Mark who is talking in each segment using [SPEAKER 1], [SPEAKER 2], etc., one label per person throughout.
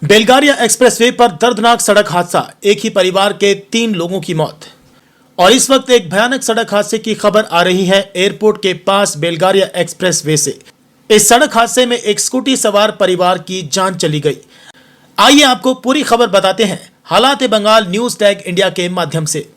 [SPEAKER 1] बेलगारिया expressway पर दर्दनाक सड़क हादसा, एक ही परिवार के 3 लोगों की मौत। और इस वक्त एक भयानक सड़क हादसे की खबर आ रही है एयरपोर्ट के पास बेलगारिया एक्सप्रेसवे से। इस सड़क हादसे में एक स्कूटी सवार परिवार की जान चली गई। आइए आपको पूरी खबर बताते हैं हालात बंगाल न्यूज टैग इंडिया के माध्यम से।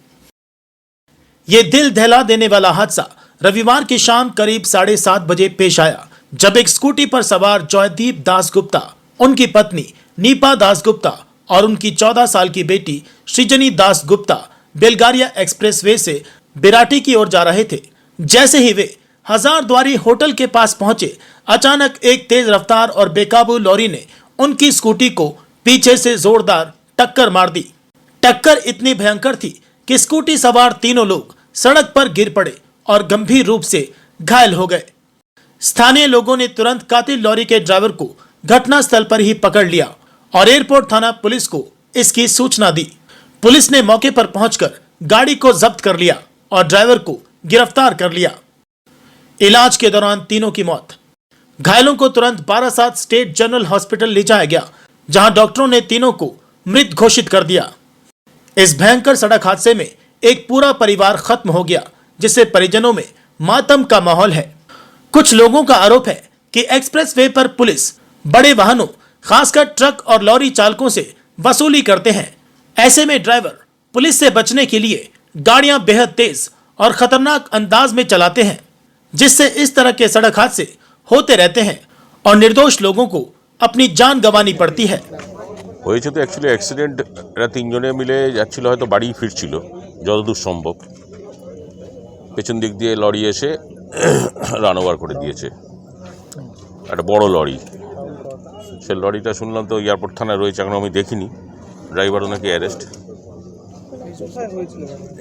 [SPEAKER 1] ये दिल दहला देने वाला हादसा रविवार की शाम करीब 7:30 बजे पेश आया, जब एक स्कूटी पर सवार जॉयदीप दासगुप्ता, उनकी पत्नी नीपा दासगुप्ता और उनकी 14 साल की बेटी सृजनी दासगुप्ता बेलगारिया एक्सप्रेसवे से बिराटी की ओर जा रहे थे। जैसे ही वे हजारद्वारी होटल के पास पहुंचे, अचानक एक तेज रफ्तार और बेकाबू लॉरी ने उनकी स्कूटी को पीछे से जोरदार टक्कर मार दी। टक्कर इतनी भयंकर थी कि स्कूटी सवार तीनों लोग सड़क पर गिर पड़े और गंभीर रूप से घायल हो गए। स्थानीय लोगों ने तुरंत कातिल लॉरी के ड्राइवर को घटनास्थल पर ही पकड़ लिया और एयरपोर्ट थाना पुलिस को इसकी सूचना दी। पुलिस ने मौके पर पहुंचकर गाड़ी को जब्त कर लिया और ड्राइवर को गिरफ्तार कर लिया। इलाज के दौरान तीनों की मौत। घायलों को तुरंत बारासात स्टेट जनरल हॉस्पिटल ले जाया गया, जहां डॉक्टरों ने तीनों को मृत घोषित कर दिया। इस भयंकर सड़क हादसे में एक पूरा परिवार खत्म हो गया, जिससे परिजनों में मातम का माहौल है। कुछ लोगों का आरोप है कि एक्सप्रेसवे पर पुलिस बड़े वाहनों, खासकर ट्रक और लॉरी चालकों से वसूली करते हैं। ऐसे में ड्राइवर पुलिस से बचने के लिए गाड़ियां बेहद तेज और खतरनाक अंदाज में चलाते हैं, जिससे इस तरह के सड़क हादसे होते रहते हैं और निर्दोष लोगों को अपनी जान गंवानी पड़ती है।
[SPEAKER 2] হয়েছে তো অ্যাকচুয়ালি অ্যাক্সিডেন্ট, এরা তিনজনে মিলে যাচ্ছিল, হয়তো বাড়ি ফিরছিল যতদূর সম্ভব। পেছন দিক দিয়ে লরি এসে রান ওভার করে দিয়েছে, একটা বড় লরি। সে লরিটা শুনলাম তো এয়ারপোর্ট থানায় রয়েছে, এখন আমি দেখিনি। ড্রাইভারও নাকি অ্যারেস্ট।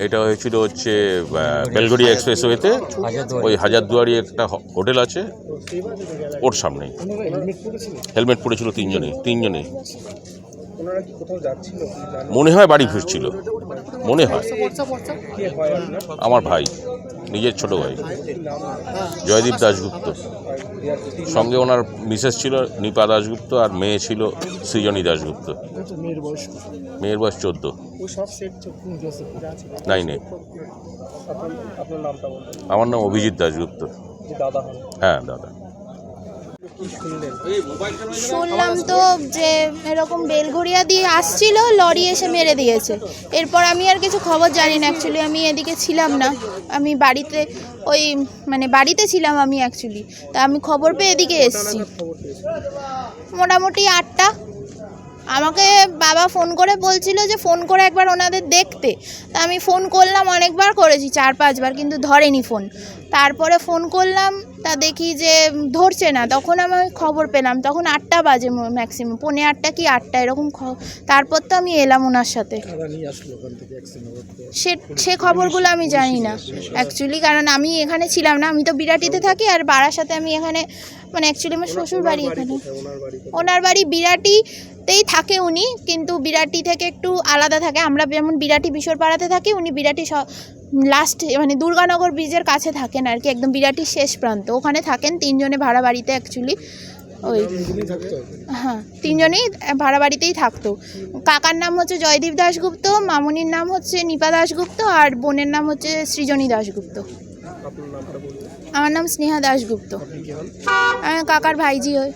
[SPEAKER 2] এটা হয়েছিল হচ্ছে বেলগড়িয়া এক্সপ্রেসওয়েতে, ওই হাজারদুয়ারি একটা হোটেল আছে ওর সামনেই। হেলমেট পরেছিল তিনজনেই। মনে হয় বাড়ি ফিরছিল, মনে হয়। আমার ভাই, নিজের ছোট ভাই জয়দীপ দাশগুপ্ত, সঙ্গে ওনার মিসেস ছিল নীপা দাশগুপ্ত আর মেয়ে ছিল সৃজনী দাশগুপ্ত। মেয়ের বয়স 14, 9-এ। আমার নাম অভিজিৎ দাশগুপ্ত। হ্যাঁ দাদা।
[SPEAKER 3] শুনলাম তো যে এরকম বেলঘড়িয়া দিয়ে আসছিল, লরি এসে মেরে দিয়েছে। এরপর আমি আর কিছু খবর জানি না, অ্যাকচুয়ালি আমি এদিকে ছিলাম না, আমি বাড়িতে বাড়িতে ছিলাম আমি অ্যাকচুয়ালি। তা আমি খবর পেয়ে এদিকে এসেছি মোটামুটি 8টা। আমাকে বাবা ফোন করে বলছিল যে ফোন করে একবার ওনাদের দেখতে। তা আমি ফোন করলাম, অনেকবার করেছি, 4-5 বার, কিন্তু ধরেনি ফোন। তারপরে ফোন করলাম, তা দেখি যে ধরছে না। তখন আমি খবর পেলাম, তখন 8টা বাজে ম্যাক্সিমাম, 7:45 কি 8টা এরকম। তারপর তো আমি এলাম ওনার সাথে। সে খবরগুলো আমি জানি না অ্যাকচুয়ালি, কারণ আমি এখানে ছিলাম না। আমি তো বিরাটিতে থাকি, আর বারাসাতে আমি এখানে, মানে অ্যাকচুয়ালি আমার শ্বশুর বাড়ি এখানে। ওনার বাড়ি বিরাটিতেই থাকে উনি, কিন্তু বিরাটি থেকে একটু আলাদা থাকে। আমরা যেমন বিরাটি বিশরপাড়াতে থাকি, উনি বিরাটি লাস্ট, মানে দুর্গানগর ব্রিজের কাছে থাকেন আর কি, একদম বিরাটির শেষ প্রান্ত, ওখানে থাকেন। 3 জনে ভাড়া বাড়িতে অ্যাকচুয়ালি। ওই হ্যাঁ, 3 জনেই ভাড়া বাড়িতেই থাকতো। কাকার নাম হচ্ছে জয়দীপ দাশগুপ্ত, মামনির নাম হচ্ছে নীপা দাশগুপ্ত, আর বোনের নাম হচ্ছে সৃজনী দাশগুপ্ত। আমার নাম স্নেহা দাশগুপ্ত। কাকার ভাইজি হয়।